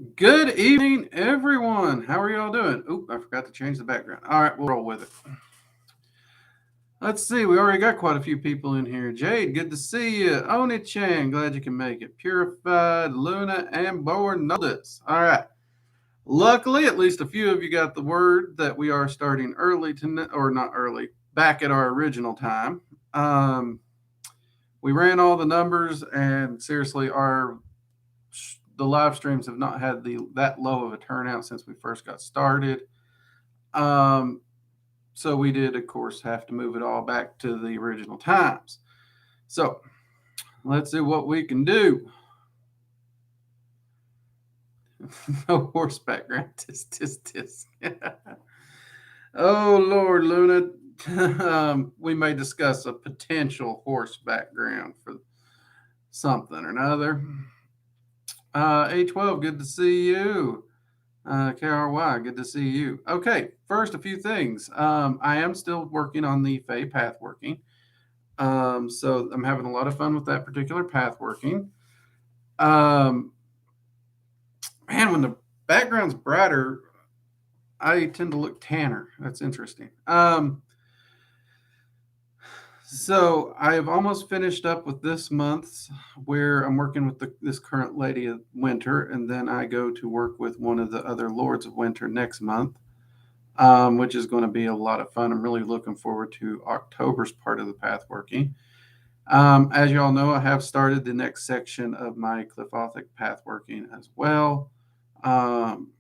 Good evening, everyone. How are y'all doing? Oop, I forgot to change the background. All right, we'll roll with it. Let's see. We already got quite a few people in here. Jade, good to see you. Oni-chan, glad you can make it. Purified, Luna, and Born Notice. All right. Luckily, at least a few of you got the word that we are starting early tonight, or not early, back at our original time. Um, we ran all the numbers, and seriously, the live streams have not had that low of a turnout since we first got started. Um, so we did, of course, have to move it all back to the original times. So let's see what we can do. No horse background. Tisk. Oh, Lord, Luna. We may discuss a potential horse background for something or another. A12, good to see you. KRY, good to see you. Okay, first, a few things. I am still working on the Fey path working. So I'm having a lot of fun with that particular path working. Um, Man, when the background's brighter, I tend to look tanner. That's interesting. So I have almost finished up with this month's where I'm working with this current Lady of Winter, and then I go to work with one of the other Lords of Winter next month, which is going to be a lot of fun. I'm really looking forward to October's part of the path working. As you all know, I have started the next section of my Cliffothic path working as well, um,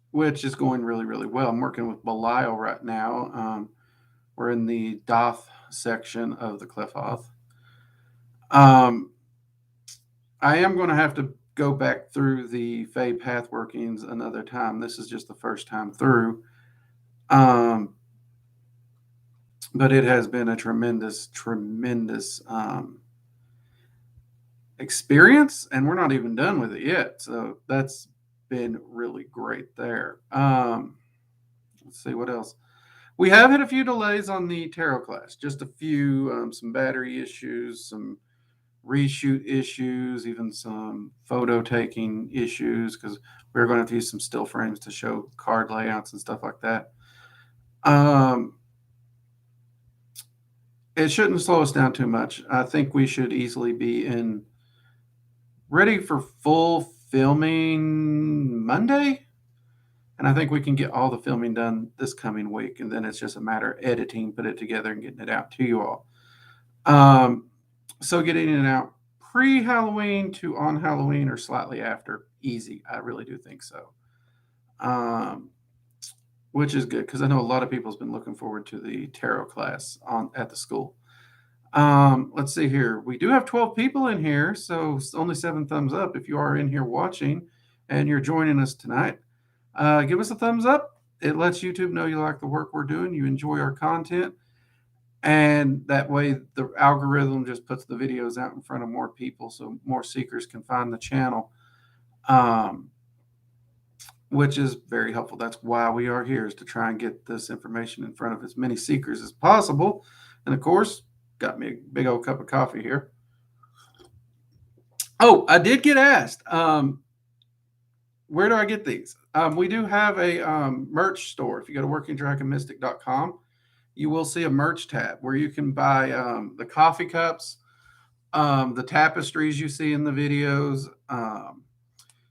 which is going really, really well. I'm working with Belial right now. We're in the Doth section of the Cliffoth. Um, I am going to have to go back through the Fey path workings another time. This is just the first time through. Um, but it has been a tremendous experience, and we're not even done with it yet. So that's been really great there. Let's see what else. We have had a few delays on the tarot class, just a few, some battery issues, some reshoot issues, even some photo taking issues because we're going to have to use some still frames to show card layouts and stuff like that. Um, it shouldn't slow us down too much. I think we should easily be ready for full filming Monday. And I think we can get all the filming done this coming week. And then it's just a matter of editing, put it together, and getting it out to you all. So getting it out pre-Halloween to on Halloween or slightly after, easy. I really do think so. Which is good because I know a lot of people have been looking forward to the tarot class at the school. Let's see here. We do have 12 people in here, so only 7 thumbs up if you are in here watching and you're joining us tonight. Give us a thumbs up. It lets YouTube know you like the work we're doing, you enjoy our content, and that way the algorithm just puts the videos out in front of more people so more seekers can find the channel, which is very helpful. That's why we are here, is to try and get this information in front of as many seekers as possible. And of course, got me a big old cup of coffee here. Oh, I did get asked, where do I get these? We do have a merch store. If you go to workingdragonmystic.com, you will see a merch tab where you can buy the coffee cups, the tapestries you see in the videos.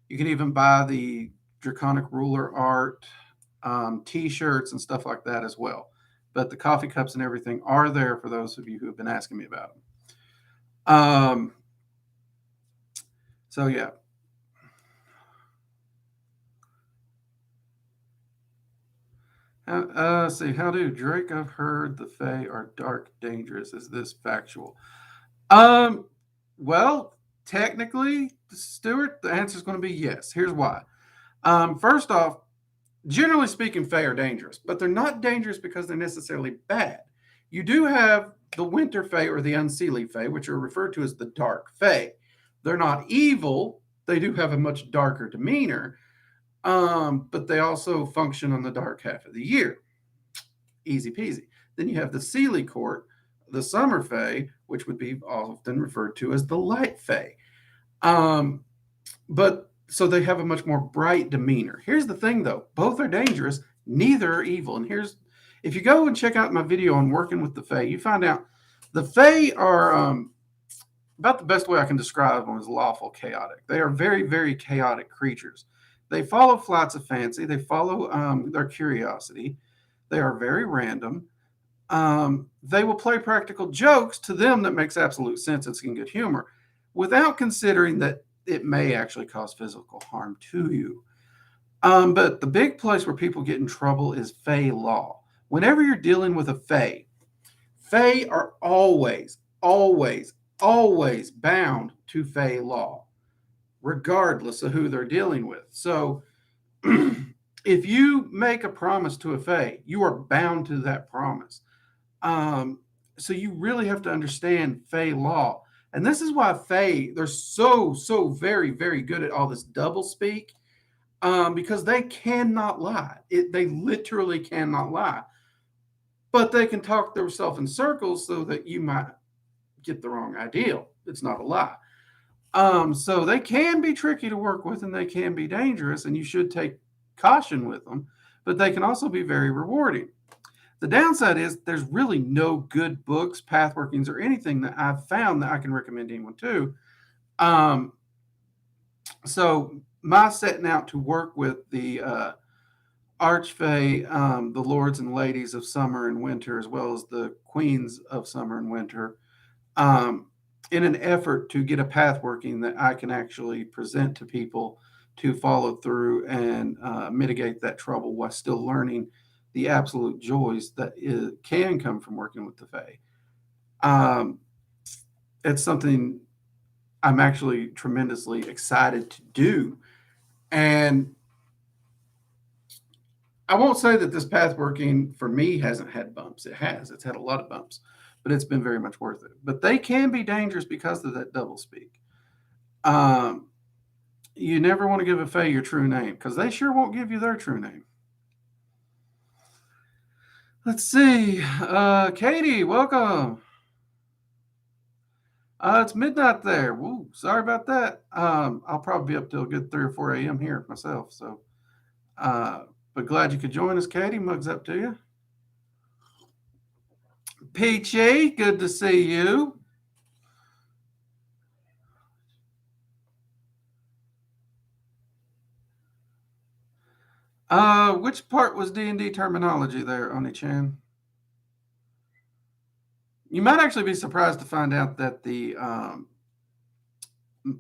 You can even buy the draconic ruler art, t-shirts and stuff like that as well. But the coffee cups and everything are there for those of you who have been asking me about them. So yeah. See, how do Drake? I've heard the Fae are dark, dangerous. Is this factual? Um, well, technically, Stuart, the answer is going to be yes. Here's why. First off, generally speaking, Fae are dangerous, but they're not dangerous because they're necessarily bad. You do have the Winter Fae or the Unseelie Fae, which are referred to as the Dark Fae. They're not evil. They do have a much darker demeanor, but they also function on the dark half of the year. Easy peasy. Then you have the Seelie Court, the Summer Fae, which would be often referred to as the Light Fae. but so they have a much more bright demeanor. Here's the thing, though: both are dangerous, neither are evil. And here's, if you go and check out my video on working with the Fae, you find out the Fae are about the best way I can describe them is lawful chaotic. They are very, very chaotic creatures. They follow flights of fancy. They follow their curiosity. They are very random. They will play practical jokes to them that makes absolute sense. It's in good humor, without considering that it may actually cause physical harm to you. But the big place where people get in trouble is Fae law. Whenever you're dealing with a Fae are always, always, always bound to Fae law, regardless of who they're dealing with. So if you make a promise to a Fae, you are bound to that promise. So you really have to understand Fae law. And this is why Fae, they're so, so very, very good at all this double speak, because they cannot lie. They literally cannot lie. But they can talk themselves in circles so that you might get the wrong idea. It's not a lie. So they can be tricky to work with and they can be dangerous, and you should take caution with them, but they can also be very rewarding. The downside is there's really no good books, pathworkings, or anything that I've found that I can recommend anyone to. So my setting out to work with the Archfey, the lords and ladies of summer and winter, as well as the queens of summer and winter, in an effort to get a path working that I can actually present to people to follow through and mitigate that trouble while still learning the absolute joys that can come from working with the Fae. It's something I'm actually tremendously excited to do. And I won't say that this path working for me hasn't had bumps. It has. It's had a lot of bumps, but it's been very much worth it. But they can be dangerous because of that double speak. You never want to give a Fae your true name because they sure won't give you their true name. Let's see. Katie, welcome. It's midnight there. Woo, sorry about that. I'll probably be up till a good 3 or 4 a.m. here myself. So, but glad you could join us, Katie. Mugs up to you. Peachy, good to see you. Which part was D&D terminology there, Oni-chan? You might actually be surprised to find out that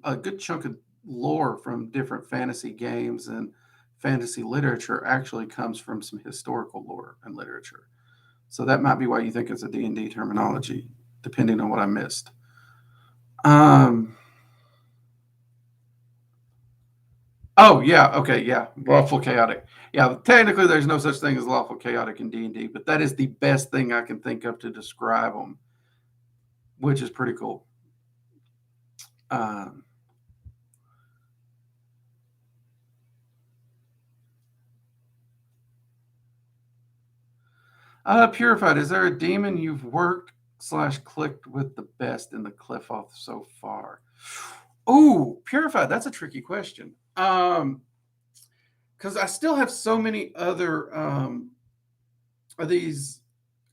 a good chunk of lore from different fantasy games and fantasy literature actually comes from some historical lore and literature. So that might be why you think it's a D&D terminology, depending on what I missed. Oh, yeah. Okay, yeah. Lawful chaotic. Yeah, technically there's no such thing as lawful chaotic in D&D, but that is the best thing I can think of to describe them, which is pretty cool. Purified, is there a demon you've worked / clicked with the best in the cliff off so far? Oh, Purified, that's a tricky question. Because I still have so many other of these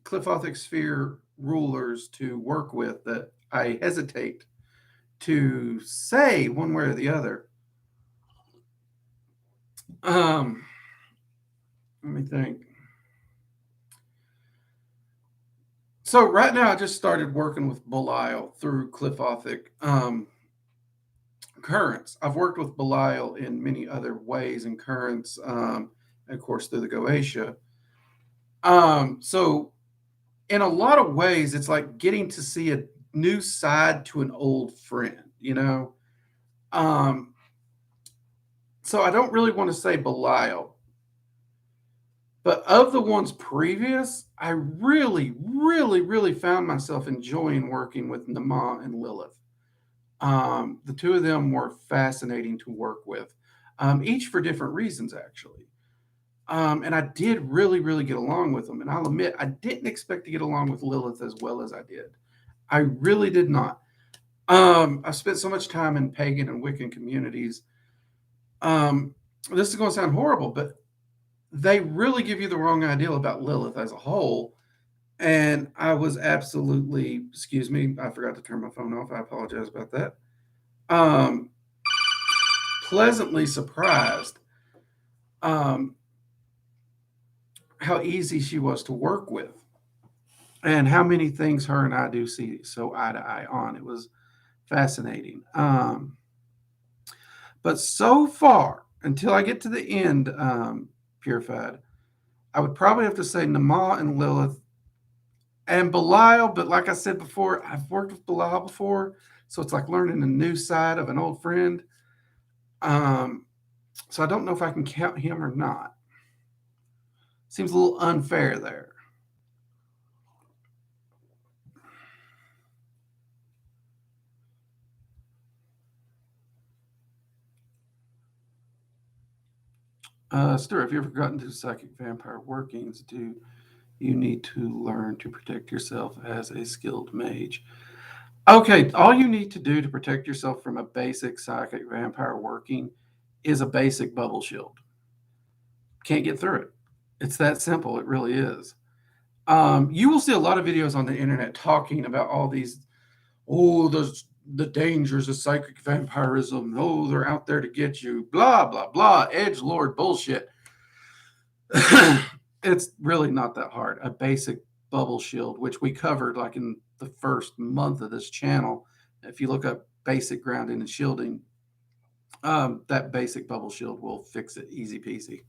Cliffothic Sphere rulers to work with that I hesitate to say one way or the other. Let me think. So right now I just started working with Belial through Cliffothic currents. I've worked with Belial in many other ways and currents, of course, through the Goetia. So in a lot of ways, it's like getting to see a new side to an old friend, you know? So I don't really want to say Belial, but of the ones previous, I really, really, really found myself enjoying working with Nama and Lilith. The two of them were fascinating to work with, each for different reasons, actually. And I did really, really get along with them. And I'll admit, I didn't expect to get along with Lilith as well as I did. I really did not. I've spent so much time in pagan and Wiccan communities Um, this is going to sound horrible, but they really give you the wrong idea about Lilith as a whole. And I was absolutely, excuse me, I forgot to turn my phone off. I apologize about that. Um, Pleasantly surprised um, how easy she was to work with and how many things her and I do see so eye to eye on. It was fascinating. But so far, until I get to the end, Purified, I would probably have to say Nama and Lilith and Belial. But like I said before, I've worked with Belial before, so it's like learning a new side of an old friend. Um, so I don't know if I can count him or not. Seems a little unfair there. Stuart, have you ever gotten to psychic vampire workings? Do you need to learn to protect yourself as a skilled mage? Okay, all you need to do to protect yourself from a basic psychic vampire working is a basic bubble shield. Can't get through it. It's that simple. It really is. You will see a lot of videos on the internet talking about all these, oh, the dangers of psychic vampirism. Oh, they're out there to get you. Blah blah blah. Edge lord bullshit. It's really not that hard. A basic bubble shield, which we covered like in the first month of this channel. If you look up basic grounding and shielding, that basic bubble shield will fix it easy peasy.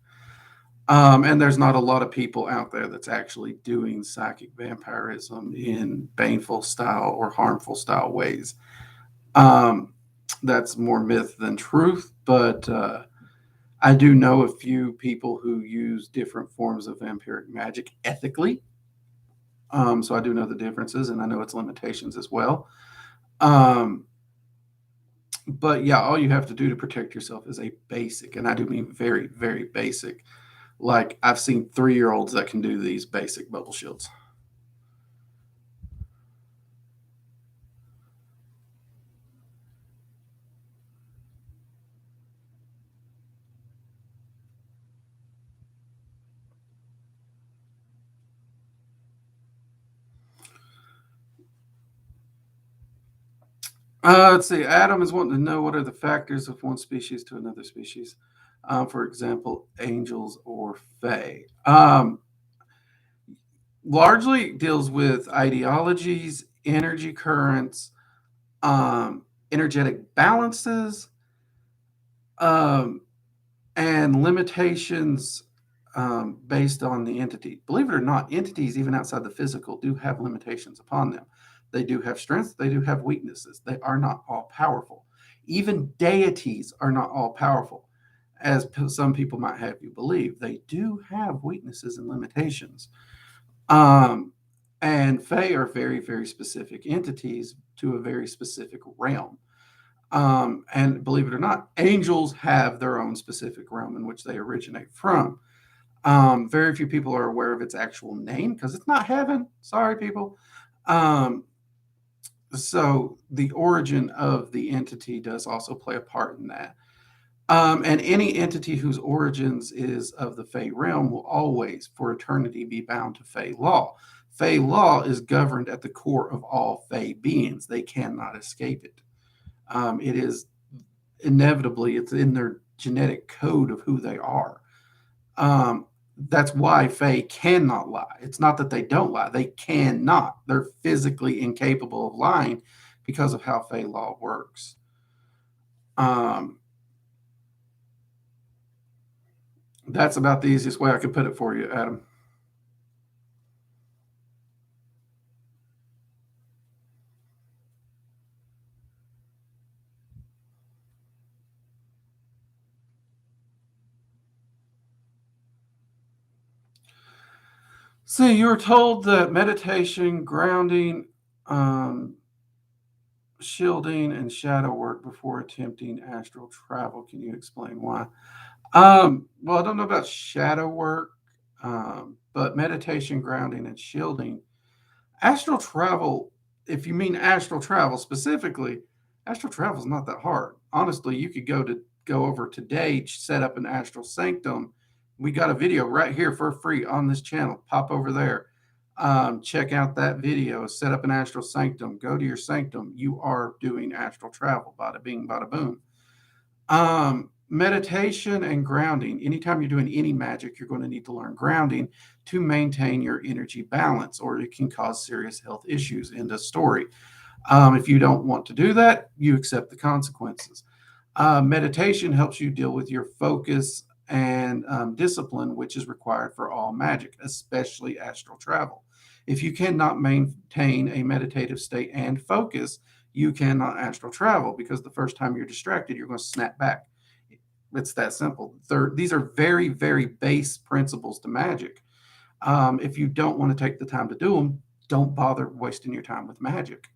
And there's not a lot of people out there that's actually doing psychic vampirism in baneful style or harmful style ways. Um, that's more myth than truth, but I do know a few people who use different forms of vampiric magic ethically. So I do know the differences and I know its limitations as well. Um, but yeah, all you have to do to protect yourself is a basic, and I do mean very, very basic. Like I've seen 3-year-olds that can do these basic bubble shields. Let's see. Adam is wanting to know what are the factors of one species to another species. For example, angels or fae. Largely deals with ideologies, energy currents, energetic balances, um, and limitations based on the entity. Believe it or not, entities, even outside the physical, do have limitations upon them. They do have strengths, they do have weaknesses. They are not all powerful. Even deities are not all powerful, as some people might have you believe. They do have weaknesses and limitations. Um, and Fae are very, very specific entities to a very specific realm. And believe it or not, angels have their own specific realm in which they originate from. Very few people are aware of its actual name because it's not heaven. Sorry, people. Um, so the origin of the entity does also play a part in that. And any entity whose origins is of the Fey realm will always, for eternity, be bound to Fey law. Fey law is governed at the core of all Fey beings. They cannot escape it. It is inevitably, it's in their genetic code of who they are. Um, that's why Fae cannot lie. It's not that they don't lie, they cannot. They're physically incapable of lying because of how Fae law works. Um, that's about the easiest way I could put it for you, Adam. See, you were told that meditation, grounding, um, shielding, and shadow work before attempting astral travel. Can you explain why? Well, I don't know about shadow work, but meditation, grounding, and shielding. Astral travel, if you mean astral travel specifically, astral travel is not that hard. Honestly, you could go to go over today, set up an astral sanctum, we got a video right here for free on this channel. Pop over there. Check out that video. Set up an astral sanctum. Go to your sanctum. You are doing astral travel. Bada bing, bada boom. Meditation and grounding. Anytime you're doing any magic, you're going to need to learn grounding to maintain your energy balance, or it can cause serious health issues. End of story. If you don't want to do that, you accept the consequences. Meditation helps you deal with your focus and discipline, which is required for all magic, especially astral travel. If you cannot maintain a meditative state and focus, you cannot astral travel, because the first time you're distracted, you're going to snap back. It's that simple. These are very, very base principles to magic. If you don't want to take the time to do them, don't bother wasting your time with magic.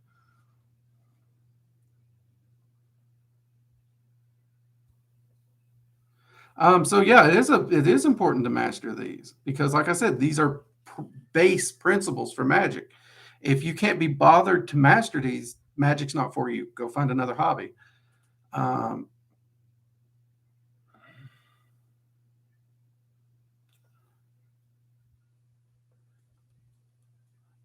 So yeah, it is important to master these, because, like I said, these are base principles for magic. If you can't be bothered to master these, magic's not for you. Go find another hobby. Um,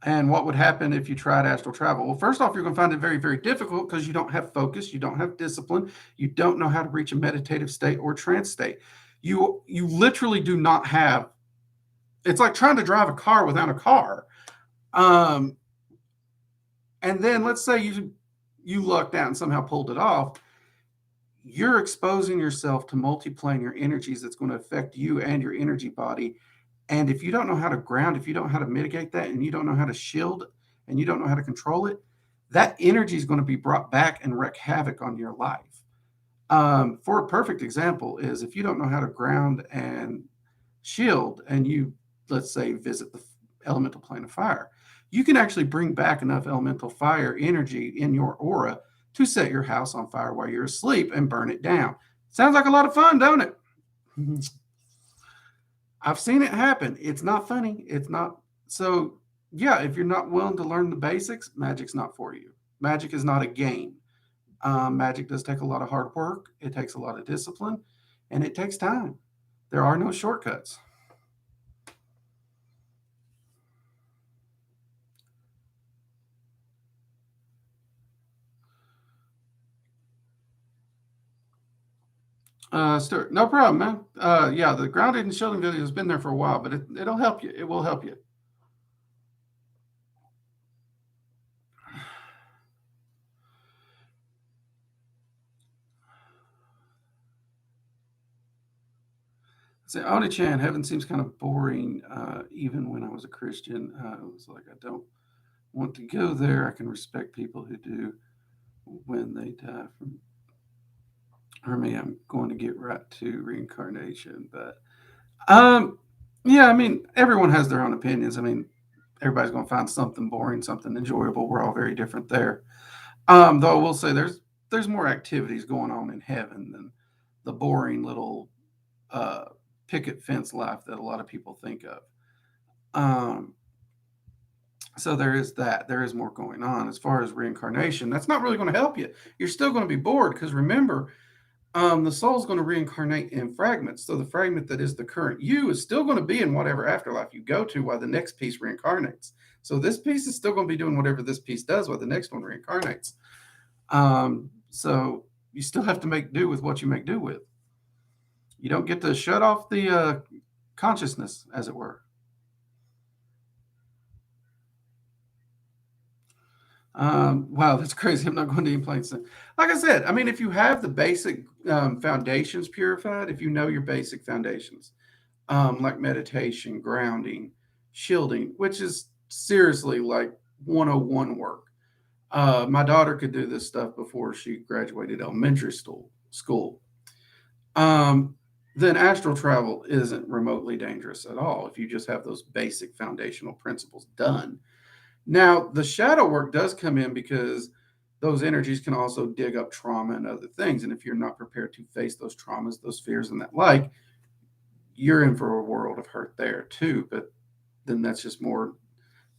and what would happen if you tried astral travel? Well, first off, you're going to find it very, very difficult, because you don't have focus, you don't have discipline, you don't know how to reach a meditative state or trance state. You literally do not have. It's like trying to drive a car without a car. And then let's say you lucked out and somehow pulled it off. You're exposing yourself to multiplanar energies that's going to affect you and your energy body. And if you don't know how to ground, if you don't know how to mitigate that, and you don't know how to shield, and you don't know how to control it, that energy is going to be brought back and wreak havoc on your life. For a perfect example is, if you don't know how to ground and shield, and you, let's say, visit the elemental plane of fire, you can actually bring back enough elemental fire energy in your aura to set your house on fire while you're asleep and burn it down. Sounds like a lot of fun, don't it? I've seen it happen. It's not funny. It's not. So, yeah, if you're not willing to learn the basics, magic's not for you. Magic is not a game. Magic does take a lot of hard work. It takes a lot of discipline, and it takes time. There are no shortcuts. Stuart, no problem, man. Yeah, the grounded and shielding video has been there for a while, but it'll help you. It will help you. Say, Oni-chan, heaven seems kind of boring. Even when I was a Christian, it was like, I don't want to go there. I can respect people who do when they die. For me, I'm going to get right to reincarnation. But yeah, I mean, everyone has their own opinions. I mean, everybody's going to find something boring, something enjoyable. We're all very different there. Though I will say there's more activities going on in heaven than the boring little picket fence life that a lot of people think of. So there is that. There is more going on. As far as reincarnation, that's not really going to help you. You're still going to be bored, because remember, the soul's going to reincarnate in fragments. So the fragment that is the current you is still going to be in whatever afterlife you go to while the next piece reincarnates. So this piece is still going to be doing whatever this piece does while the next one reincarnates. So you still have to make do with what you make do with. You don't get to shut off the consciousness, as it were. Wow, that's crazy. I'm not going to any planes. Like I said, I mean, if you have the basic foundations purified, if you know your basic foundations, like meditation, grounding, shielding, which is seriously like 101 work. My daughter could do this stuff before she graduated elementary school. Then astral travel isn't remotely dangerous at all if you just have those basic foundational principles done. Now, the shadow work does come in, because those energies can also dig up trauma and other things. And if you're not prepared to face those traumas, those fears, and that like, you're in for a world of hurt there too. But then that's just more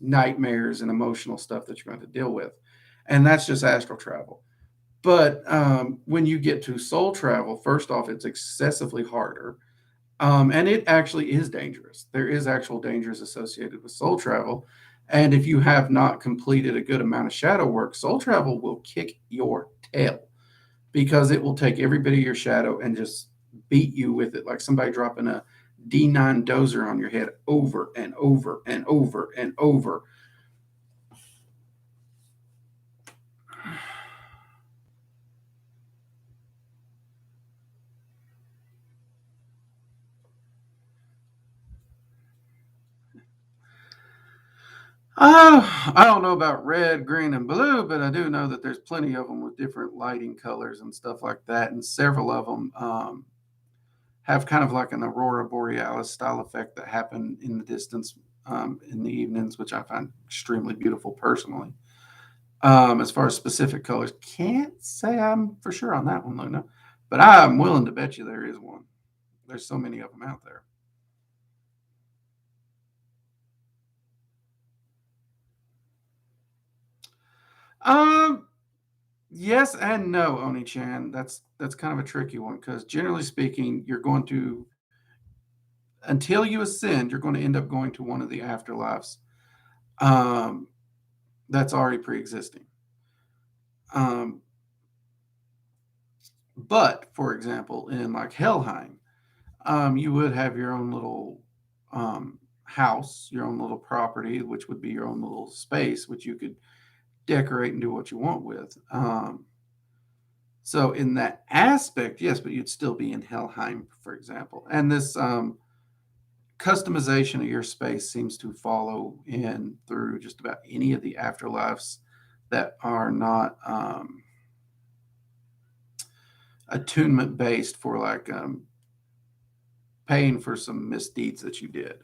nightmares and emotional stuff that you're going to deal with. And that's just astral travel. But when you get to soul travel, first off, it's excessively harder. And it actually is dangerous. There is actual dangers associated with soul travel. And if you have not completed a good amount of shadow work, soul travel will kick your tail because it will take every bit of your shadow and just beat you with it like somebody dropping a D9 dozer on your head over and over and over and over. I don't know about red, green, and blue, but I do know that there's plenty of them with different lighting colors and stuff like that. And several of them have kind of like an aurora borealis style effect that happen in the distance in the evenings, which I find extremely beautiful personally. As far as specific colors, can't say I'm for sure on that one, Luna, but I'm willing to bet you there is one. There's so many of them out there. Um, yes and no, Oni-chan. That's kind of a tricky one because generally speaking, you're going to until you ascend, you're going to end up going to one of the afterlives um, that's already pre-existing. Um, but for example, in like Helheim, you would have your own little house, your own little property, which would be your own little space, which you could decorate and do what you want with. So in that aspect, yes, but you'd still be in Helheim, for example. And this customization of your space seems to follow in through just about any of the afterlives that are not attunement based for like paying for some misdeeds that you did.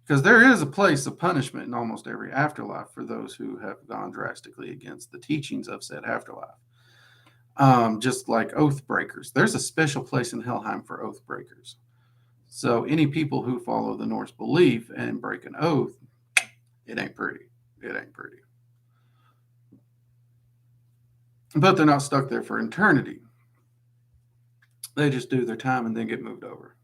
Because there is a place of punishment in almost every afterlife for those who have gone drastically against the teachings of said afterlife. Just like oath breakers, there's a special place in Helheim for oath breakers. So any people who follow the Norse belief and break an oath, it ain't pretty. It ain't pretty. But they're not stuck there for eternity. They just do their time and then get moved over.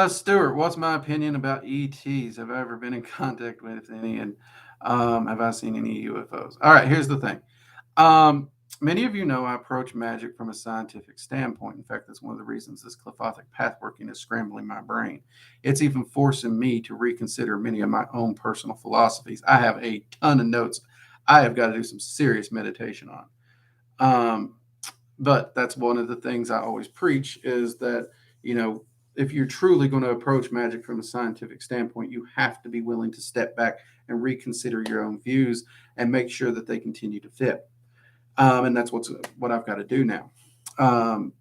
Stuart, what's my opinion about ETs? Have I ever been in contact with any? And have I seen any UFOs? All right, here's the thing. Many of you know I approach magic from a scientific standpoint. In fact, that's one of the reasons this clifothic pathworking is scrambling my brain. It's even forcing me to reconsider many of my own personal philosophies. I have a ton of notes I have got to do some serious meditation on. Um, but that's one of the things I always preach is that, you know, if you're truly going to approach magic from a scientific standpoint, you have to be willing to step back and reconsider your own views and make sure that they continue to fit. And that's what I've got to do now. Um,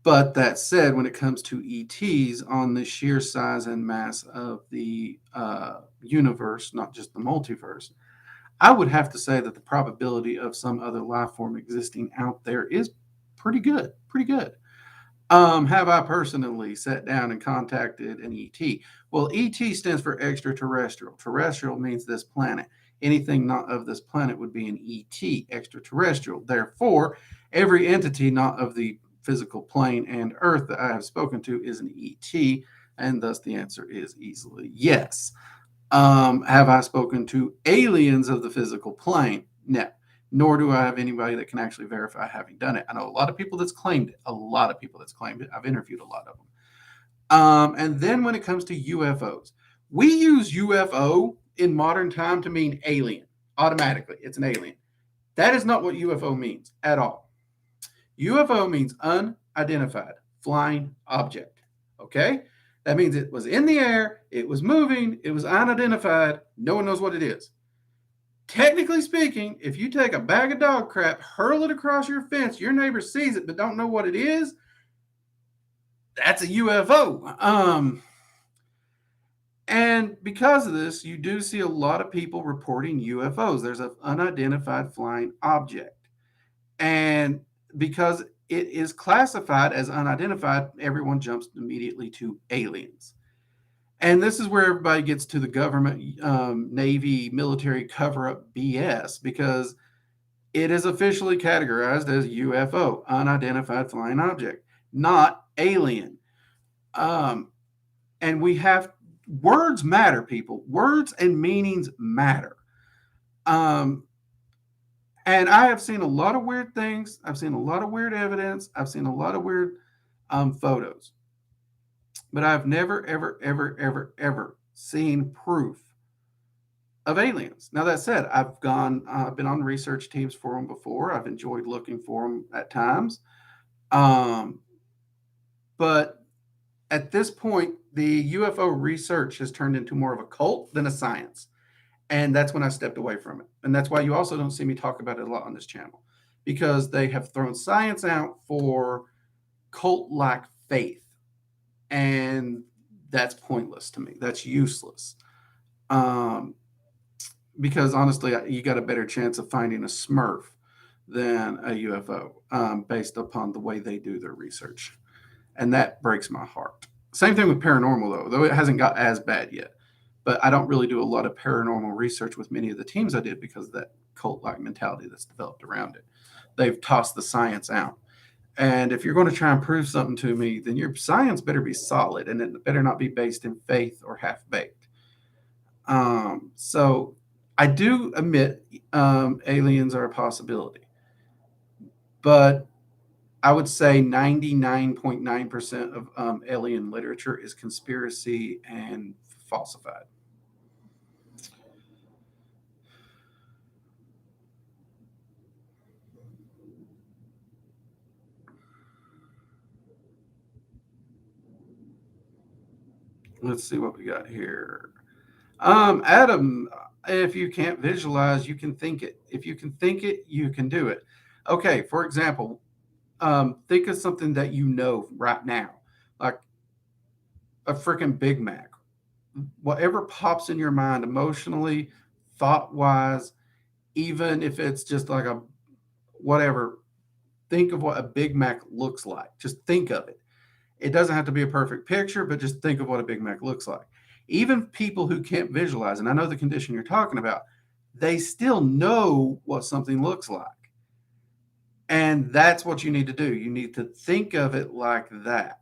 but that said, when it comes to ETs on the sheer size and mass of the universe, not just the multiverse, I would have to say that the probability of some other life form existing out there is pretty good. Pretty good. Have I personally sat down and contacted an ET? Well, ET stands for extraterrestrial. Terrestrial means this planet. Anything not of this planet would be an ET, extraterrestrial. Therefore, every entity not of the physical plane and Earth that I have spoken to is an ET, and thus the answer is easily yes. Have I spoken to aliens of the physical plane? No. Nor do I have anybody that can actually verify having done it. I know a lot of people that's claimed it. A lot of people that's claimed it. I've interviewed a lot of them. And then when it comes to UFOs, we use UFO in modern time to mean alien automatically. It's an alien. That is not what UFO means at all. UFO means unidentified flying object. Okay? That means it was in the air, it was moving, it was unidentified. No one knows what it is. Technically speaking, if you take a bag of dog crap, hurl it across your fence, your neighbor sees it but don't know what it is, that's a UFO. And because of this, you do see a lot of people reporting UFOs. There's an unidentified flying object. And because it is classified as unidentified, everyone jumps immediately to aliens. And this is where everybody gets to the government, Navy, military cover up BS, because it is officially categorized as UFO, unidentified flying object, not alien. Um, and we have words matter, people. Words and meanings matter. Um, and I have seen a lot of weird things. I've seen a lot of weird evidence. I've seen a lot of weird photos. But I've never, ever, ever, ever, ever seen proof of aliens. Now that said, I've been on research teams for them before. I've enjoyed looking for them at times, um, but at this point, the UFO research has turned into more of a cult than a science, and that's when I stepped away from it. And that's why you also don't see me talk about it a lot on this channel, because they have thrown science out for cult-like faith, and that's pointless to me. That's useless. Um, because honestly, you got a better chance of finding a Smurf than a UFO, based upon the way they do their research. And that breaks my heart. Same thing with paranormal, though it hasn't got as bad yet. But I don't really do a lot of paranormal research with many of the teams I did because of that cult like mentality that's developed around it. They've tossed the science out. And if you're going to try and prove something to me, then your science better be solid and it better not be based in faith or half baked. So I do admit aliens are a possibility, but I would say 99.9% of alien literature is conspiracy and falsified. Let's see what we got here. Adam, if you can't visualize, you can think it. If you can think it, you can do it. Okay, for example, think of something that you know right now, like a freaking Big Mac. Whatever pops in your mind emotionally, thought wise, even if it's just like a whatever, think of what a Big Mac looks like. Just think of it. It doesn't have to be a perfect picture, but just think of what a Big Mac looks like. Even people who can't visualize, and I know the condition you're talking about, they still know what something looks like. And that's what you need to do. You need to think of it like that.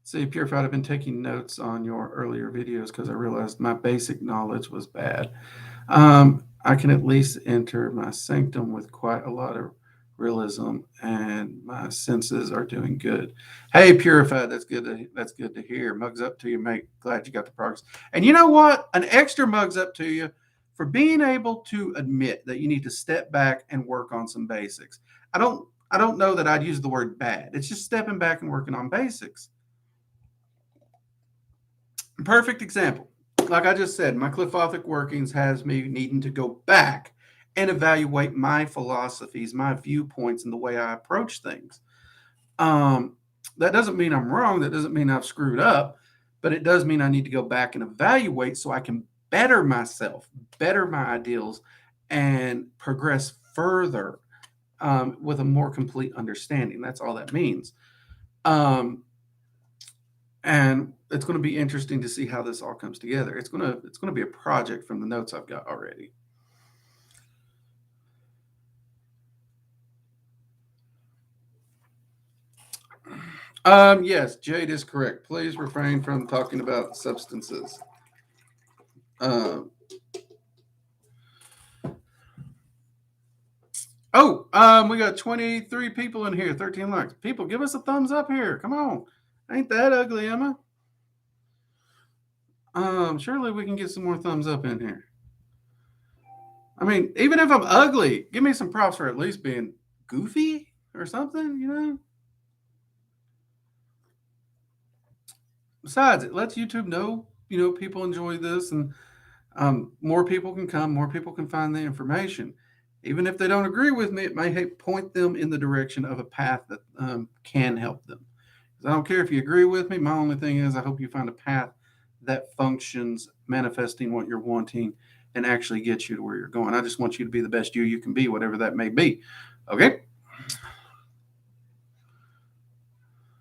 See, Purified, I've been taking notes on your earlier videos because I realized my basic knowledge was bad. I can at least enter my sanctum with quite a lot of realism, and my senses are doing good. Hey, Purified, that's good to hear. Mugs up to you, mate. Glad you got the progress. And you know what? An extra mugs up to you for being able to admit that you need to step back and work on some basics. I don't know that I'd use the word bad. It's just stepping back and working on basics. Perfect example. Like I just said, my Cliffothic workings has me needing to go back and evaluate my philosophies, my viewpoints, and the way I approach things. Um, that doesn't mean I'm wrong. That doesn't mean I've screwed up, but it does mean I need to go back and evaluate so I can better myself, better my ideals, and progress further with a more complete understanding. That's all that means. Um, and it's going to be interesting to see how this all comes together. It's going to be a project from the notes I've got already. Yes, Jade is correct. Please refrain from talking about substances. Um, we got 23 people in here, 13 likes. People, give us a thumbs up here. Come on. Ain't that ugly, Emma? Surely we can get some more thumbs up in here. I mean, even if I'm ugly, give me some props for at least being goofy or something, you know? Besides, it lets YouTube know, people enjoy this, and more people can come, more people can find the information. Even if they don't agree with me, it may point them in the direction of a path that can help them. 'Cause I don't care if you agree with me. My only thing is, I hope you find a path that functions manifesting what you're wanting and actually gets you to where you're going. I just want you to be the best you can be, whatever that may be. Okay?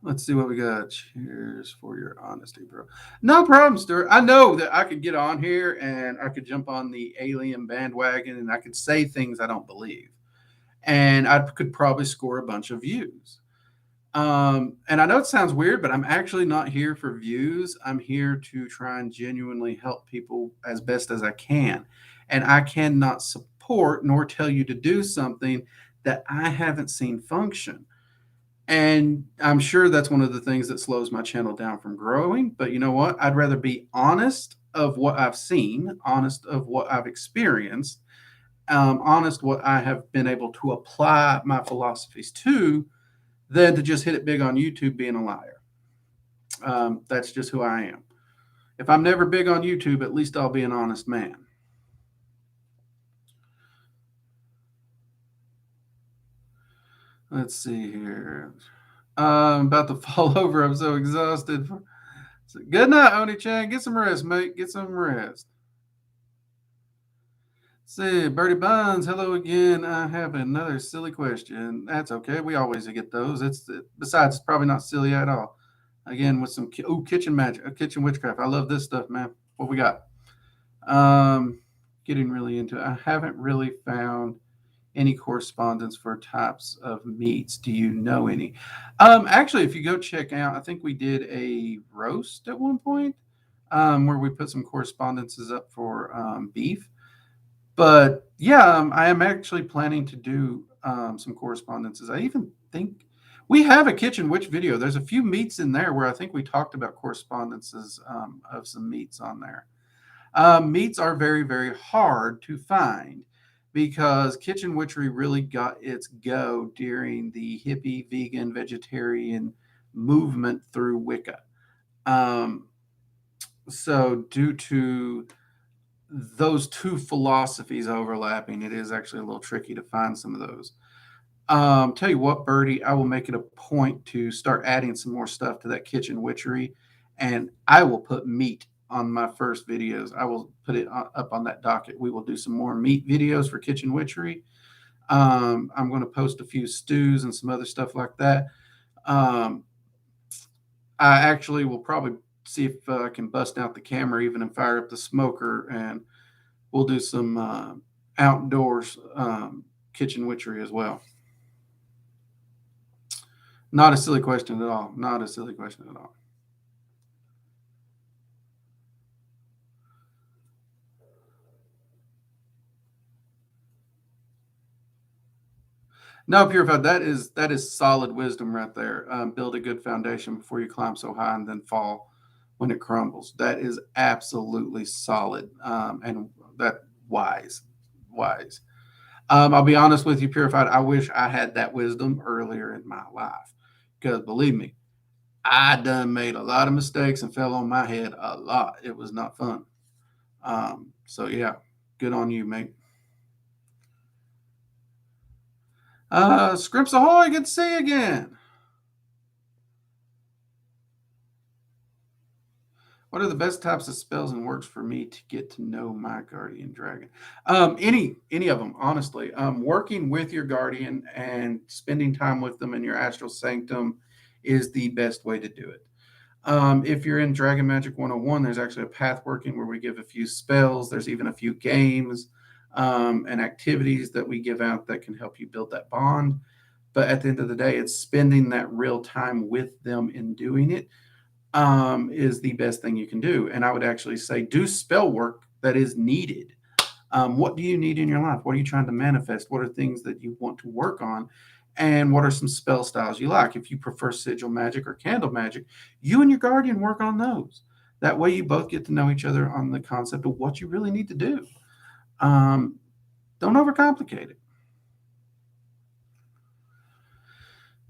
Let's see what we got. Cheers for your honesty, bro. No problem, Stuart. I know that I could get on here and I could jump on the alien bandwagon and I could say things I don't believe. And I could probably score a bunch of views. And I know it sounds weird, but I'm actually not here for views. I'm here to try and genuinely help people as best as I can. And I cannot support nor tell you to do something that I haven't seen function. And I'm sure that's one of the things that slows my channel down from growing. But you know what? I'd rather be honest of what I've seen, honest of what I've experienced, honest what I have been able to apply my philosophies to, than to just hit it big on YouTube being a liar. That's just who I am. If I'm never big on YouTube, at least I'll be an honest man. Let's see here. I'm about to fall over. I'm so exhausted. Good night, Oni-chan. Get some rest, mate. Get some rest. See, Bertie Bonds, hello again. I have another silly question. That's okay. We always get those. Besides, it's probably not silly at all. Again, with some kitchen magic, kitchen witchcraft. I love this stuff, man. What we got? Getting really into it. I haven't really found any correspondence for types of meats. Do you know any? Actually, if you go check out, I think we did a roast at one point where we put some correspondences up for beef. But yeah, I am actually planning to do some correspondences. I even think we have a kitchen witch video. There's a few meats in there where I think we talked about correspondences of some meats on there. Meats are very, very hard to find because kitchen witchery really got its go during the hippie, vegan, vegetarian movement through Wicca. So due to those two philosophies overlapping, it is actually a little tricky to find some of those. Tell you what, Birdie, I will make it a point to start adding some more stuff to that kitchen witchery, and I will put meat on my first videos. I will put it up on that docket. We will do some more meat videos for kitchen witchery. I'm going to post a few stews and some other stuff like that. I actually will probably see if I can bust out the camera even and fire up the smoker, and we'll do some outdoors kitchen witchery as well. Not a silly question at all. Not a silly question at all. No, Purified, that is solid wisdom right there. Build a good foundation before you climb so high and then fall when it crumbles. That is absolutely solid and that wise. I'll be honest with you, Purified. I wish I had that wisdom earlier in my life because believe me, I done made a lot of mistakes and fell on my head a lot. It was not fun. So yeah, good on you, mate. Scripps ahoy, good to see you again. What are the best types of spells and works for me to get to know my guardian dragon? Any of them, honestly. Working with your guardian and spending time with them in your astral sanctum is the best way to do it. If you're in Dragon Magic 101, there's actually a path working where we give a few spells. There's even a few games and activities that we give out that can help you build that bond. But at the end of the day, it's spending that real time with them in doing it is the best thing you can do. And I would actually say do spell work that is needed. What do you need in your life? What are you trying to manifest? What are things that you want to work on? And what are some spell styles you like? If you prefer sigil magic or candle magic, you and your guardian work on those. That way you both get to know each other on the concept of what you really need to do. Don't overcomplicate it.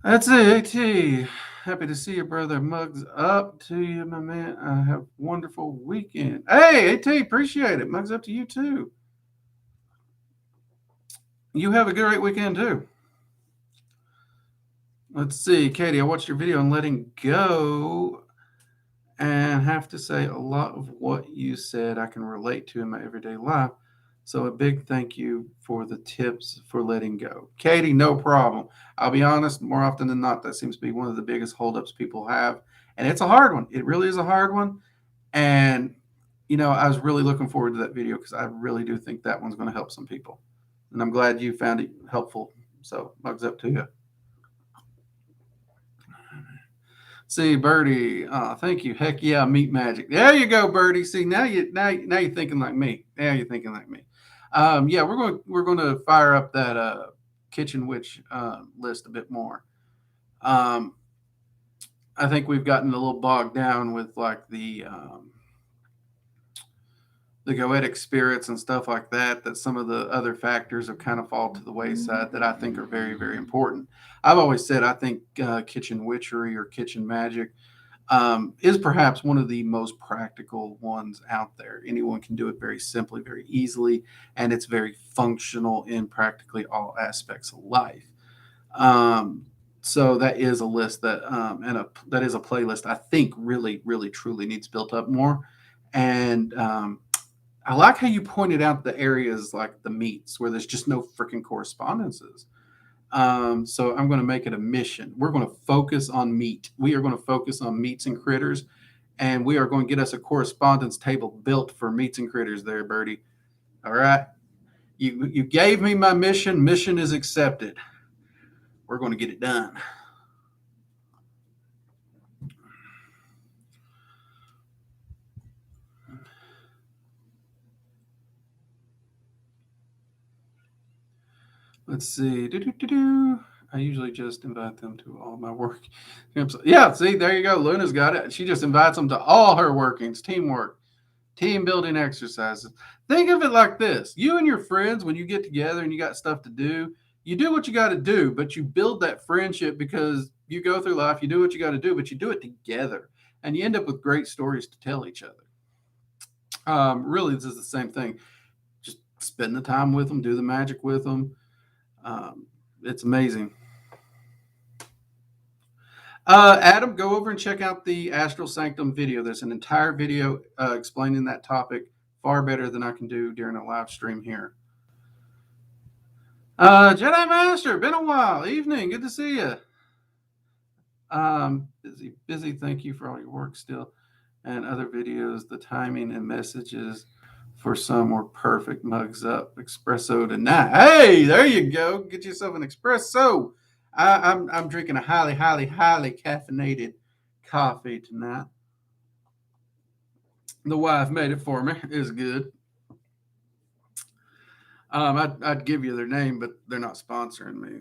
That's it, AT. Happy to see you, brother. Mugs up to you, my man. Have a wonderful weekend. Hey, AT, appreciate it. Mugs up to you, too. You have a great weekend, too. Let's see, Katie, I watched your video on letting go, And have to say a lot of what you said I can relate to in my everyday life. So a big thank you for the tips for letting go. Katie, no problem. I'll be honest, more often than not, that seems to be one of the biggest holdups people have. And it's a hard one. It really is a hard one. And, I was really looking forward to that video because I really do think that one's going to help some people. And I'm glad you found it helpful. So, mugs up to you. See, Birdie, thank you. Heck yeah, meat magic. There you go, Birdie. See, now you're thinking like me. Now you're thinking like me. Yeah, we're going to fire up that kitchen witch list a bit more. Um, I think we've gotten a little bogged down with like the goetic spirits and stuff like that, that some of the other factors have kind of fall to the wayside that I think are very, very important. I've always said I think kitchen witchery or kitchen magic is perhaps one of the most practical ones out there. Anyone can do it very simply, very easily, and it's very functional in practically all aspects of life. So that is a list that is a playlist I think really, really, truly needs built up more. And I like how you pointed out the areas like the meats where there's just no freaking correspondences. So I'm going to make it a mission. We're going to focus on meat. We are going to focus on meats and critters, and we are going to get us a correspondence table built for meats and critters there, Birdie. All right. You gave me my mission. Mission is accepted. We're going to get it done. Let's see. Do. I usually just invite them to all my work. Yeah, see, there you go. Luna's got it. She just invites them to all her workings, teamwork, team building exercises. Think of it like this: you and your friends, when you get together and you got stuff to do, you do what you got to do, but you build that friendship because you go through life, you do what you got to do, but you do it together. And you end up with great stories to tell each other. Really, this is the same thing. Just spend the time with them, do the magic with them. It's amazing. Adam, go over and check out the Astral Sanctum video. There's an entire video explaining that topic far better than I can do during a live stream here. Jedi Master, been a while. Evening, good to see you. Busy. Thank you for all your work still, and other videos. The timing and messages for some were perfect. Mugs up, espresso tonight. Hey, there you go. Get yourself an espresso. I'm drinking a highly, highly, highly caffeinated coffee tonight. The wife made it for me. It's good. I'd give you their name, but they're not sponsoring me.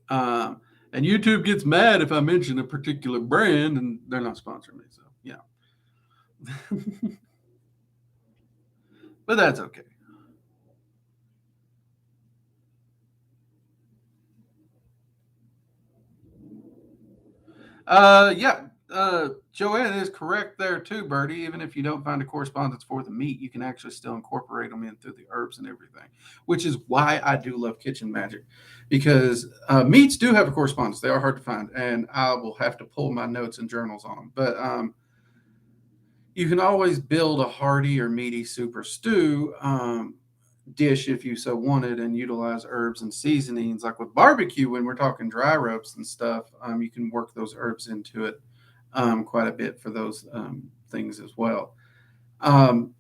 So. And YouTube gets mad if I mention a particular brand, and they're not sponsoring me. So, yeah. But that's okay. Yeah, Joanne is correct there too, Bertie. Even if you don't find a correspondence for the meat, you can actually still incorporate them in through the herbs and everything, which is why I do love kitchen magic, because meats do have a correspondence. They are hard to find, and I will have to pull my notes and journals on them. But you can always build a hearty or meaty soup or stew dish if you so wanted, and utilize herbs and seasonings. Like with barbecue, when we're talking dry rubs and stuff, you can work those herbs into it quite a bit for those things as well. Um,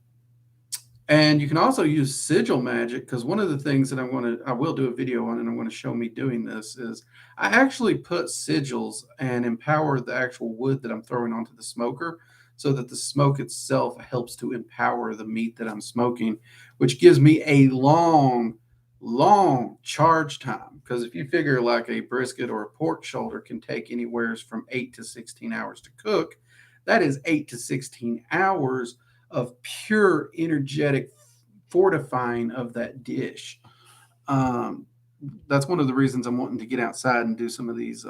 and you can also use sigil magic, because one of the things that I will do a video on, and I'm going to show me doing this, is I actually put sigils and empower the actual wood that I'm throwing onto the smoker, so that the smoke itself helps to empower the meat that I'm smoking, which gives me a long, long charge time. Because if you figure like a brisket or a pork shoulder can take anywhere from 8 to 16 hours to cook, that is 8 to 16 hours of pure energetic fortifying of that dish. Um, that's one of the reasons I'm wanting to get outside and do some of these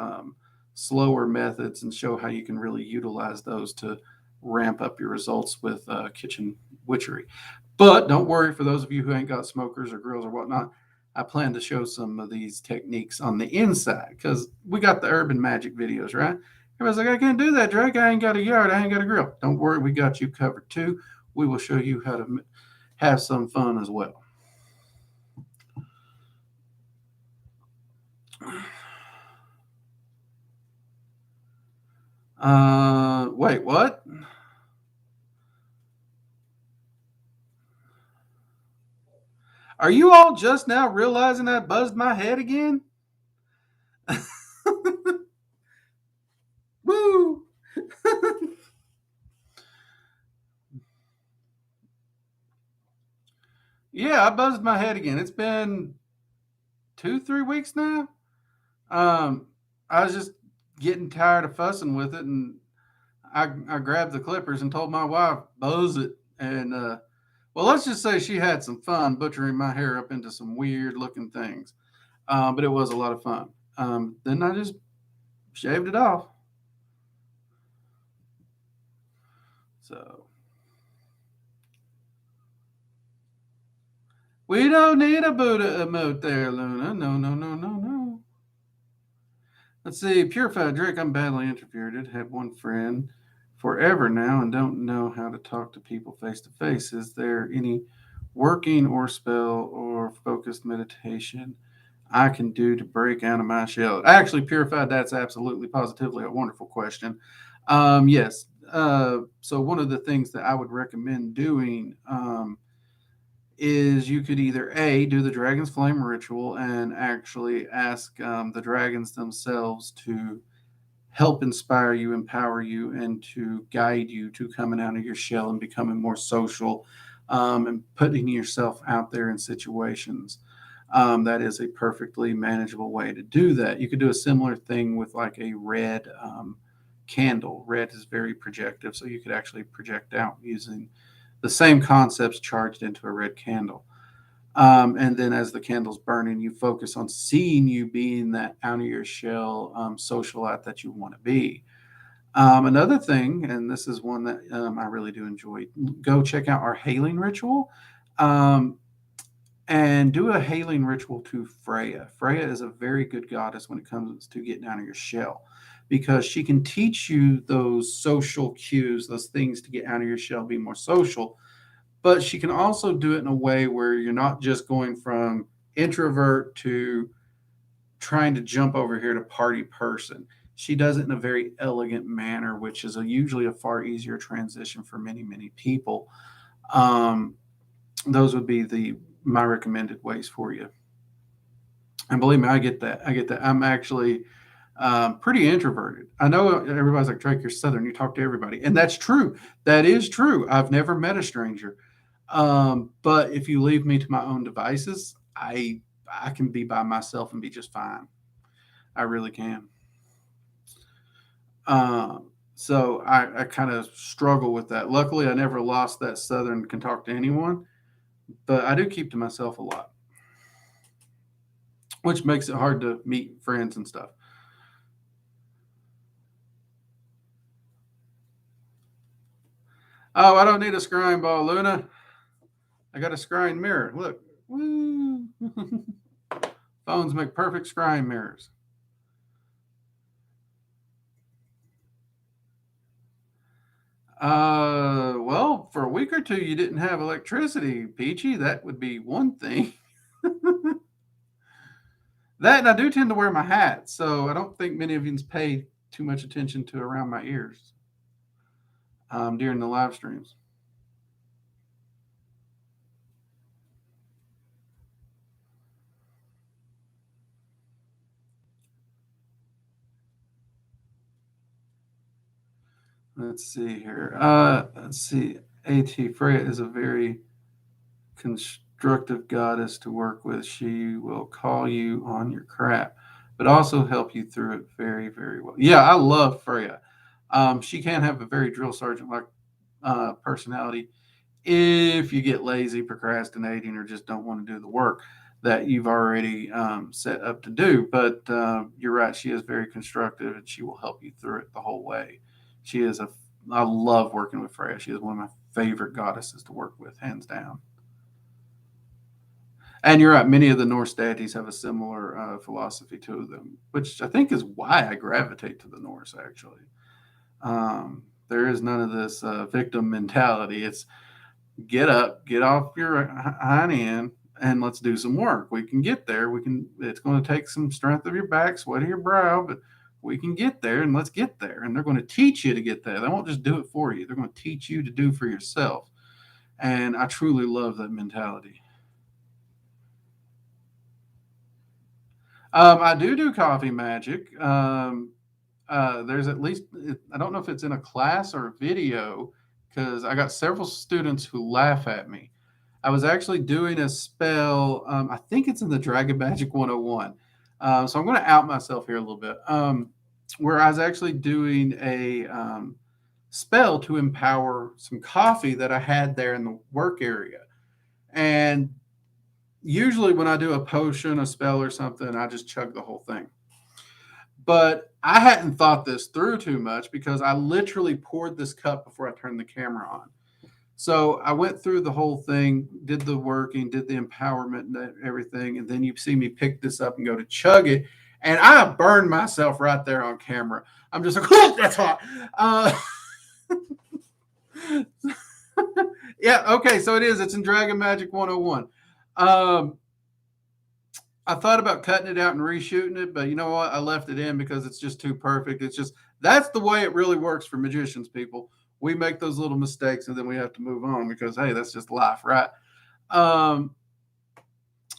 slower methods and show how you can really utilize those to ramp up your results with kitchen witchery. But don't worry, for those of you who ain't got smokers or grills or whatnot, I plan to show some of these techniques on the inside, because we got the urban magic videos, right? Everybody's like, I can't do that, Drake. I ain't got a yard. I ain't got a grill. Don't worry, we got you covered too. We will show you how to have some fun as well. Wait, what? Are you all just now realizing I buzzed my head again? Woo! Yeah, I buzzed my head again. It's been 2, 3 weeks now. I was just getting tired of fussing with it, and I grabbed the clippers and told my wife, buzz it. And well, let's just say she had some fun butchering my hair up into some weird looking things. But it was a lot of fun. Then I just shaved it off. So we don't need a Buddha emote there, Luna. No, no, no, no, no. Let's see. Purified Drake, I'm badly introverted. Had one friend forever now and don't know how to talk to people face to face. Is there any working or spell or focused meditation I can do to break out of my shell? Actually, Purified, that's absolutely positively a wonderful question. Yes. So, one of the things that I would recommend doing is you could either A, do the Dragon's Flame ritual and actually ask the dragons themselves to help inspire you, empower you, and to guide you to coming out of your shell and becoming more social and putting yourself out there in situations. That is a perfectly manageable way to do that. You could do a similar thing with like a red candle. Red is very projective, so you could actually project out using the same concepts charged into a red candle. And then as the candle's burning, you focus on seeing you being that out of your shell socialite that you want to be. Another thing, and this is one that I really do enjoy, go check out our hailing ritual and do a hailing ritual to Freya. Freya is a very good goddess when it comes to getting out of your shell because she can teach you those social cues, those things to get out of your shell, be more social, but she can also do it in a way where you're not just going from introvert to trying to jump over here to party person. She does it in a very elegant manner, which is usually a far easier transition for many, many people. Um, those would be my recommended ways for you. And believe me, I get that. I get that. I'm actually pretty introverted. I know everybody's like, Drake, you're Southern. You talk to everybody. And that's true. That is true. I've never met a stranger. But if you leave me to my own devices, I can be by myself and be just fine. I really can. So I kind of struggle with that. Luckily, I never lost that Southern can talk to anyone, but I do keep to myself a lot, which makes it hard to meet friends and stuff. Oh, I don't need a scrying ball, Luna. I got a scrying mirror. Look. Woo. Phones make perfect scrying mirrors. Well, for a week or two, you didn't have electricity, Peachy. That would be one thing. That, and I do tend to wear my hat, so I don't think many of you pay too much attention to around my ears during the live streams. Let's see here. Let's see. At Freya is a very constructive goddess to work with. She will call you on your crap, but also help you through it very, very well. Yeah, I love Freya. She can have a very drill sergeant like personality if you get lazy, procrastinating, or just don't want to do the work that you've already set up to do. But you're right, she is very constructive and she will help you through it the whole way. She is I love working with Freya. She is one of my favorite goddesses to work with, hands down. And you're right, many of the Norse deities have a similar philosophy to them, which I think is why I gravitate to the Norse, actually. There is none of this victim mentality. It's get up, get off your hind end, and let's do some work. We can get there. We can. It's going to take some strength of your back, sweat of your brow, but we can get there, and let's get there. And they're going to teach you to get there. They won't just do it for you. They're going to teach you to do for yourself. And I truly love that mentality. I do coffee magic. There's at least, I don't know if it's in a class or a video, because I got several students who laugh at me. I was actually doing a spell. I think it's in the Dragon Magic 101. So I'm going to out myself here a little bit. Where I was actually doing a spell to empower some coffee that I had there in the work area. And usually when I do a potion, a spell, or something, I just chug the whole thing. But I hadn't thought this through too much because I literally poured this cup before I turned the camera on. So I went through the whole thing, did the working, did the empowerment and everything. And then you see me pick this up and go to chug it. And I burned myself right there on camera. I'm just like, oh, that's hot. Yeah, okay, so it is. It's in Dragon Magic 101. I thought about cutting it out and reshooting it, but you know what? I left it in because it's just too perfect. It's just that's the way it really works for magicians, people. We make those little mistakes and then we have to move on because hey, that's just life, right? Oh,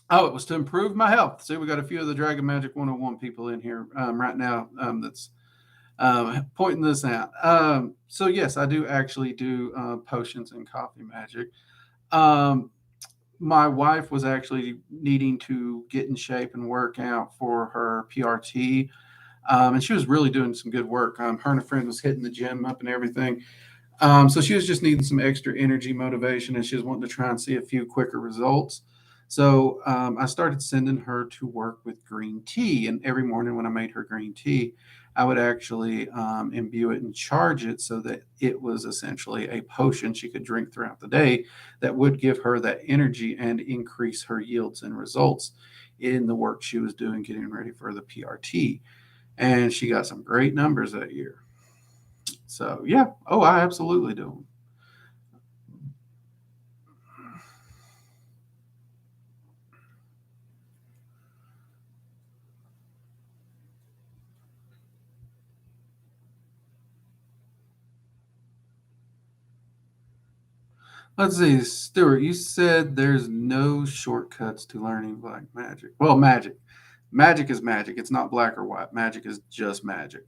it was to improve my health. See, we got a few of the Dragon Magic 101 people in here right now that's pointing this out. So yes, I do actually do potions and coffee magic. Um, my wife was actually needing to get in shape and work out for her PRT. And she was really doing some good work. Her and a friend was hitting the gym up and everything. So she was just needing some extra energy motivation and she was wanting to try and see a few quicker results. So I started sending her to work with green tea. And every morning when I made her green tea, I would actually imbue it and charge it so that it was essentially a potion she could drink throughout the day that would give her that energy and increase her yields and results in the work she was doing getting ready for the PRT. And she got some great numbers that year. So, yeah. Oh, I absolutely do. Let's see, Stuart, you said there's no shortcuts to learning black magic. Well, magic. Magic is magic. It's not black or white. Magic is just magic.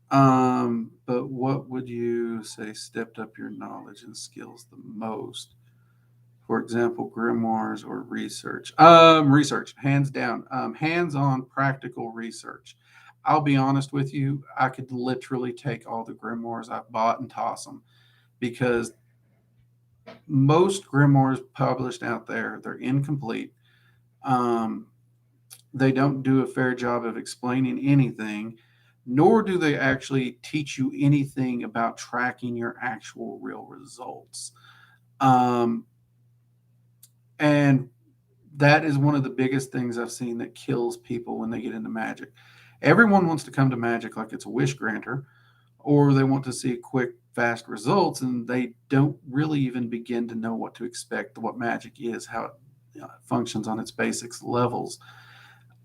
But what would you say stepped up your knowledge and skills the most? For example, grimoires or research. Research, hands down. Hands-on practical research. I'll be honest with you, I could literally take all the grimoires I've bought and toss them because most grimoires published out there, they're incomplete. Um, they don't do a fair job of explaining anything, nor do they actually teach you anything about tracking your actual real results. Um, and that is one of the biggest things I've seen that kills people when they get into magic. Everyone wants to come to magic like it's a wish granter, or they want to see quick, fast results, and they don't really even begin to know what to expect, what magic is, how it functions on its basics levels.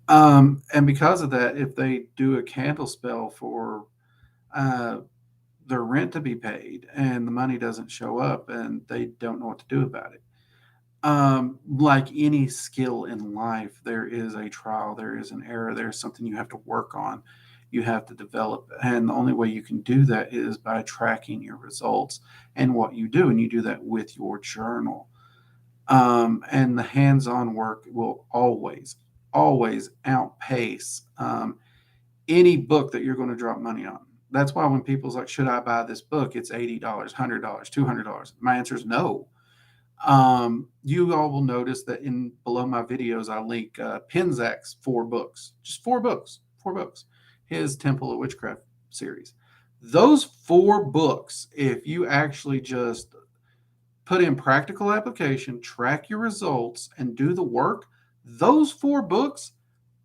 And because of that, if they do a candle spell for uh, their rent to be paid and the money doesn't show up and they don't know what to do about it, like any skill in life, there is a trial, there is an error, there's something you have to work on, you have to develop. And the only way you can do that is by tracking your results and what you do. And you do that with your journal. And the hands on work will always outpace any book that you're going to drop money on. That's why when people's like, should I buy this book? It's $80, $100, $200. My answer is no. You all will notice that in below my videos, I link Pencak's 4 books, just 4 books, 4 books, his Temple of Witchcraft series. Those 4 books, if you actually just put in practical application, track your results, and do the work, those 4 books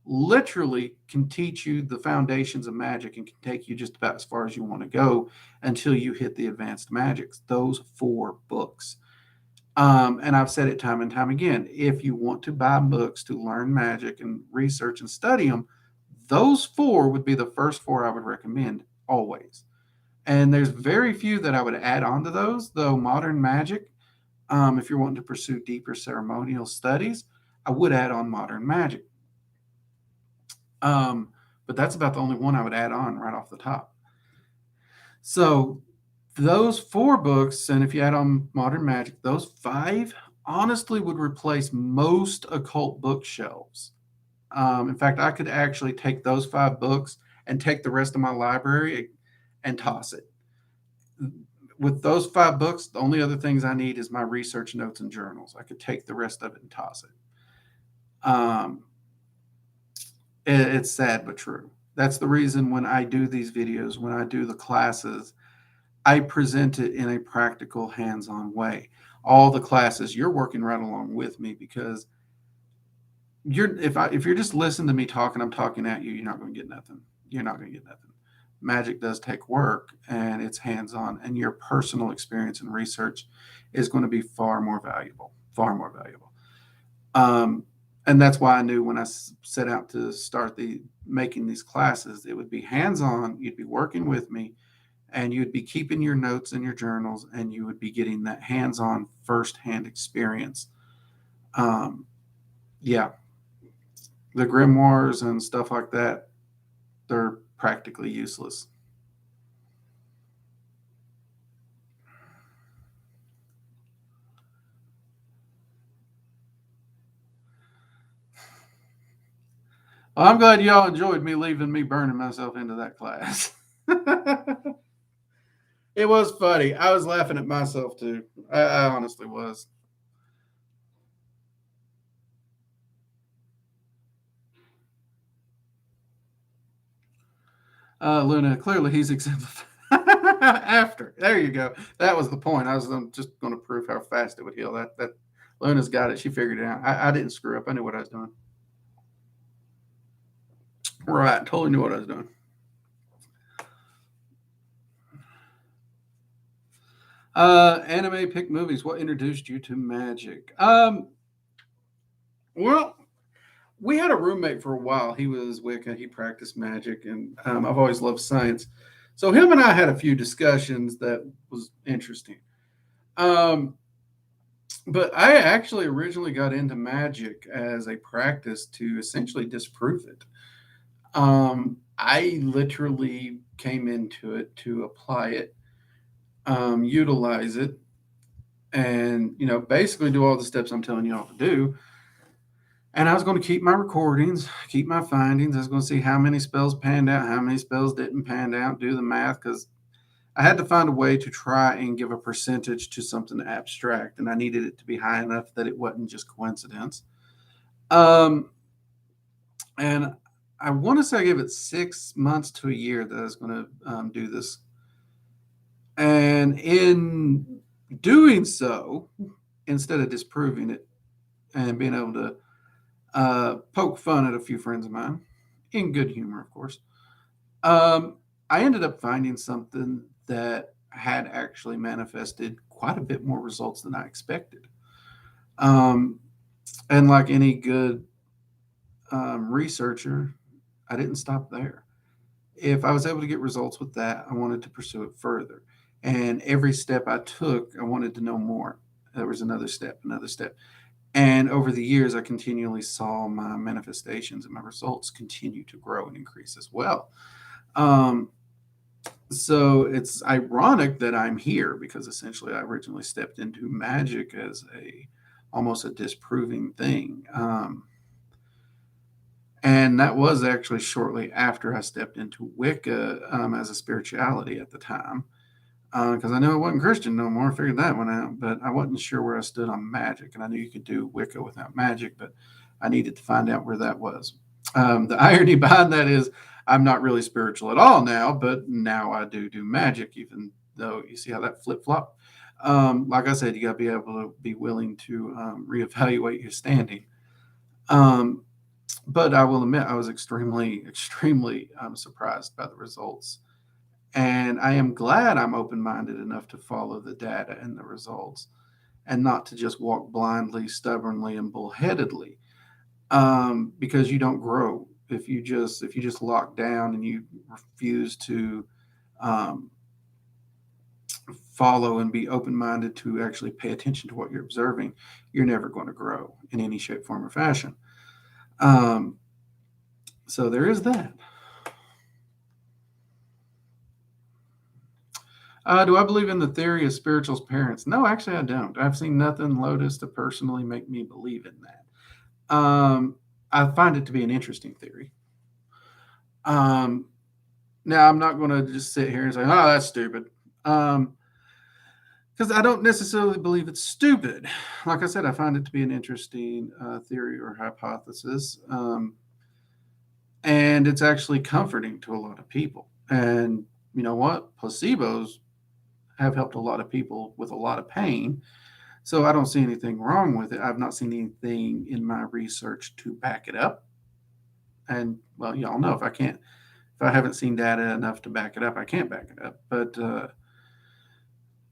literally can teach you the foundations of magic and can take you just about as far as you want to go until you hit the advanced magics. Those 4 books. And I've said it time and time again. If you want to buy books to learn magic and research and study them, those 4 would be the first 4 I would recommend always. And there's very few that I would add on to those, though modern magic, if you're wanting to pursue deeper ceremonial studies, I would add on modern magic. But that's about the only one I would add on right off the top. So those 4 books, and if you add on modern magic, those 5 honestly would replace most occult bookshelves. In fact, I could actually take those 5 books and take the rest of my library and toss it. With those 5 books, the only other things I need is my research notes and journals. I could take the rest of it and toss it. It's sad but true. That's the reason when I do these videos, when I do the classes, I present it in a practical, hands-on way. All the classes, you're working right along with me because if you're just listening to me talking, I'm talking at you, you're not going to get nothing. You're not going to get nothing. Magic does take work and it's hands-on, and your personal experience and research is going to be far more valuable. And that's why I knew when I set out to start making these classes, it would be hands-on. You'd be working with me, and you'd be keeping your notes in your journals, and you would be getting that hands-on, first-hand experience. Yeah, the grimoires and stuff like that, they're practically useless. Well, I'm glad y'all enjoyed me leaving me burning myself into that class. It was funny. I was laughing at myself too. I honestly was. Luna, clearly he's exemplified. After. There you go. That was the point. I was just going to prove how fast it would heal. That Luna's got it. She figured it out. I didn't screw up. I knew what I was doing. Right. Totally knew what I was doing. Anime pick movies. What introduced you to magic? Well, we had a roommate for a while. He was Wicca. He practiced magic, and I've always loved science. So him and I had a few discussions that was interesting. But I actually originally got into magic as a practice to essentially disprove it. I literally came into it to apply it, utilize it, and basically do all the steps I'm telling you all to do. And I was going to keep my recordings, keep my findings. I was going to see how many spells panned out, how many spells didn't pan out, do the math, because I had to find a way to try and give a percentage to something abstract, and I needed it to be high enough that it wasn't just coincidence. And I want to say I gave it 6 months to a year that I was going to do this. And in doing so, instead of disproving it and being able to poke fun at a few friends of mine, in good humor, of course, I ended up finding something that had actually manifested quite a bit more results than I expected. And like any good researcher, I didn't stop there. If I was able to get results with that, I wanted to pursue it further. And every step I took, I wanted to know more. There was another step, another step. And over the years, I continually saw my manifestations and my results continue to grow and increase as well. So it's ironic that I'm here because essentially I originally stepped into magic as almost a disproving thing. And that was actually shortly after I stepped into Wicca as a spirituality at the time. Because I knew I wasn't Christian no more. I figured that one out, but I wasn't sure where I stood on magic. And I knew you could do Wicca without magic, but I needed to find out where that was. The irony behind that is I'm not really spiritual at all now, but now I do magic, even though you see how that flip flop. Like I said, you got to be able to be willing to reevaluate your standing. Um, but I will admit, I was extremely, extremely surprised by the results. And I am glad I'm open minded enough to follow the data and the results and not to just walk blindly, stubbornly, and bullheadedly, because you don't grow if you just lock down and you refuse to um, follow and be open minded to actually pay attention to what you're observing. You're never going to grow in any shape, form, or fashion. Um, so there is that. Do I believe in the theory of spiritual's parents? No, actually, I don't. I've seen nothing, Lotus, to personally make me believe in that. I find it to be an interesting theory. Um, Now, I'm not going to just sit here and say, "Oh, that's stupid," because I don't necessarily believe it's stupid. Like I said, I find it to be an interesting theory or hypothesis, and it's actually comforting to a lot of people. And you know what? Placebos have helped a lot of people with a lot of pain. So I don't see anything wrong with it. I've not seen anything in my research to back it up. And well, y'all know if I haven't seen data enough to back it up, I can't back it up. But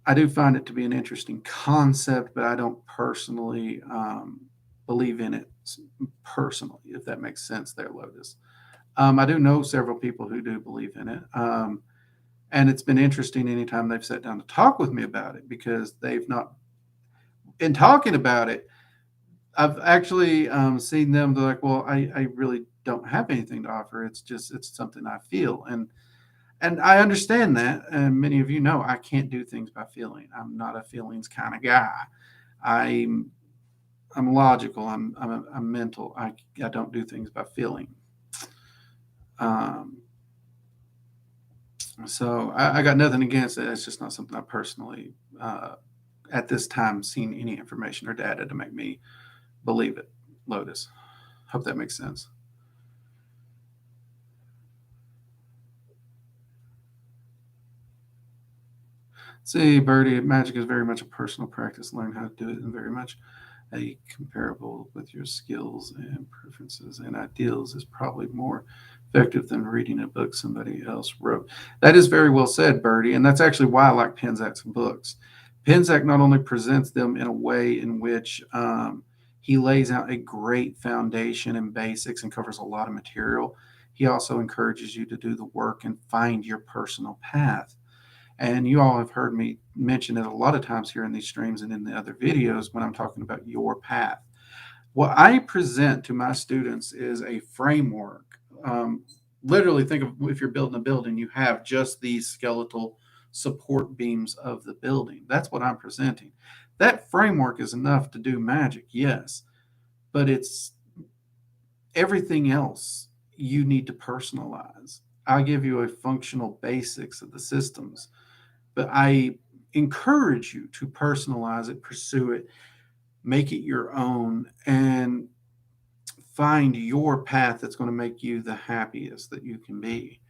I do find it to be an interesting concept, but I don't personally believe in it personally, if that makes sense there, Lotus. I do know several people who do believe in it. And it's been interesting anytime they've sat down to talk with me about it because they've not, in talking about it, I've actually seen them. They're like, "Well, I really don't have anything to offer. It's something I feel." And I understand that. And many of you know I can't do things by feeling. I'm not a feelings kind of guy. I'm I'm logical. I'm mental. I don't do things by feeling. Um, so I got nothing against it. It's just not something I personally, at this time, seen any information or data to make me believe it. Lotus. Hope that makes sense. See, Birdie, magic is very much a personal practice. Learn how to do it and very much a comparable with your skills and preferences and ideals is probably more effective than reading a book somebody else wrote. That is very well said, Birdie, and that's actually why I like Penzak's books. Penzak not only presents them in a way in which he lays out a great foundation and basics and covers a lot of material, he also encourages you to do the work and find your personal path. And you all have heard me mention it a lot of times here in these streams and in the other videos when I'm talking about your path. What I present to my students is a framework. Literally, think of if you're building a building, you have just these skeletal support beams of the building. That's what I'm presenting. That framework is enough to do magic, yes, but it's everything else you need to personalize. I'll give you a functional basics of the systems, but I encourage you to personalize it, pursue it, make it your own, and find your path that's going to make you the happiest that you can be.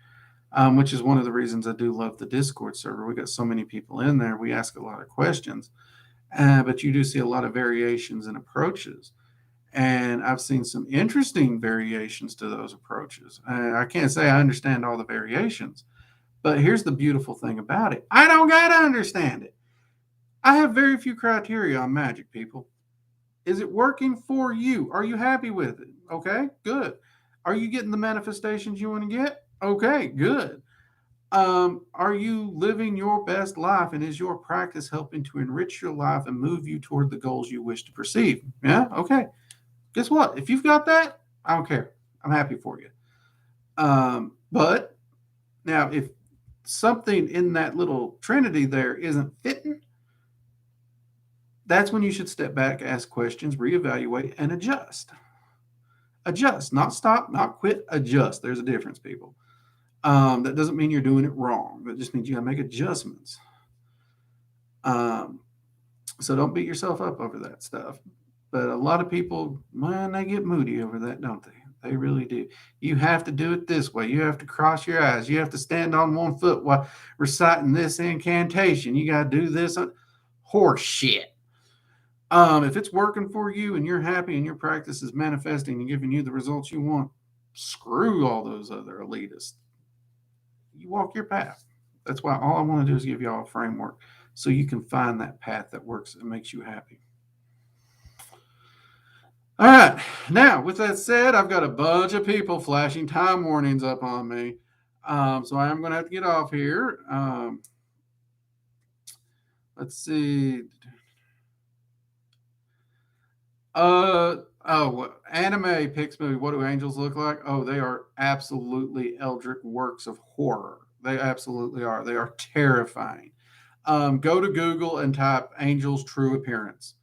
Which is one of the reasons I do love the Discord server. We got so many people in there. We ask a lot of questions, but you do see a lot of variations and approaches. And I've seen some interesting variations to those approaches. I can't say I understand all the variations, but here's the beautiful thing about it. I don't got to understand it. I have very few criteria on magic, people. Is it working for you? Are you happy with it? Okay, good. Are you getting the manifestations you want to get? Okay, good. Are you living your best life and is your practice helping to enrich your life and move you toward the goals you wish to perceive? Yeah, okay. Guess what? If you've got that, I don't care. I'm happy for you. But now, if something in that little trinity there isn't fitting, that's when you should step back, ask questions, reevaluate, and adjust. Adjust, not stop, not quit, adjust. There's a difference, people. That doesn't mean you're doing it wrong. That just means you got to make adjustments. Um, so don't beat yourself up over that stuff. But a lot of people, man, they get moody over that, don't they? They really do. You have to do it this way. You have to cross your eyes. You have to stand on one foot while reciting this incantation. You got to do this. Horse shit. If it's working for you and you're happy and your practice is manifesting and giving you the results you want, screw all those other elitists. You walk your path. That's why all I want to do is give you all a framework so you can find that path that works and makes you happy. All right. Now, with that said, I've got a bunch of people flashing time warnings up on me. So I am going to have to get off here. Let's see. Anime picks movie. What do angels look like? Oh, they are absolutely eldritch works of horror. They absolutely are. They are terrifying. Go to Google and type angels true appearance.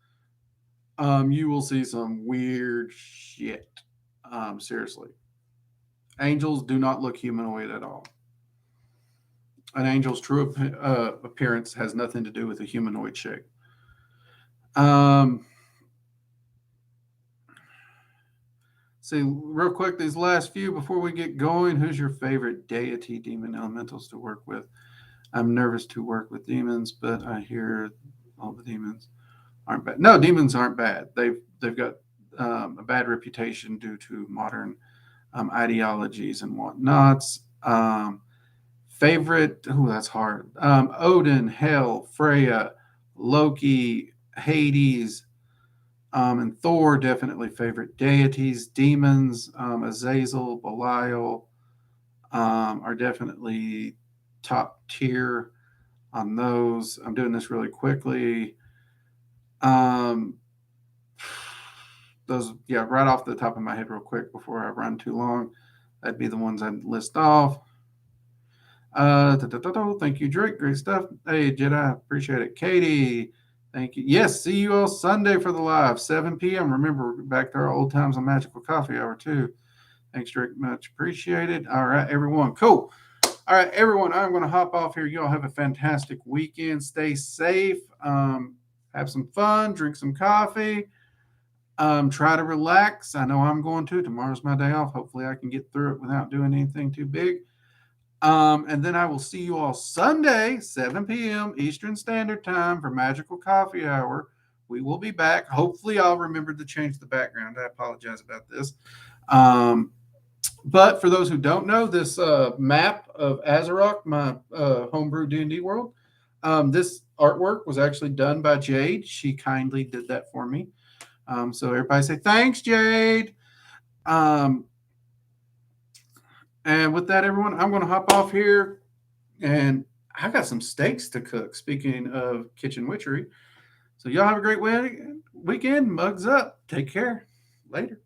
You will see some weird shit. Seriously. Angels do not look humanoid at all. An angel's true appearance has nothing to do with a humanoid shape. See, real quick, these last few before we get going, who's your favorite deity demon elementals to work with? I'm nervous to work with demons, but I hear all the demons aren't bad. No, demons aren't bad. They've got a bad reputation due to modern ideologies and whatnots. Favorite, that's hard. Odin, Hel, Freya, Loki, Hades, and Thor, definitely favorite deities. Demons, Azazel, Belial, are definitely top tier on those. I'm doing this really quickly. Those, right off the top of my head real quick before I run too long. That'd be the ones I'd list off. Thank you, Drake. Great stuff. Hey, Jedi, appreciate it. Katie, thank you. Yes, see you all Sunday for the live, 7 p.m. Remember, we're back to our old times on Magical Coffee Hour, too. Thanks, Drake. Much appreciated. All right, everyone. Cool. All right, everyone, I'm going to hop off here. You all have a fantastic weekend. Stay safe. Have some fun. Drink some coffee. Try to relax. I know I'm going to. Tomorrow's my day off. Hopefully I can get through it without doing anything too big. And then I will see you all Sunday, 7 p.m. Eastern Standard Time for Magical Coffee Hour. We will be back. Hopefully I'll remember to change the background. I apologize about this. But for those who don't know, this map of Azeroth, my homebrew D&D world, this artwork was actually done by Jade. She kindly did that for me. So everybody say, thanks, Jade. And with that, everyone, I'm going to hop off here. And I got some steaks to cook, speaking of kitchen witchery. So y'all have a great weekend. Mugs up. Take care. Later.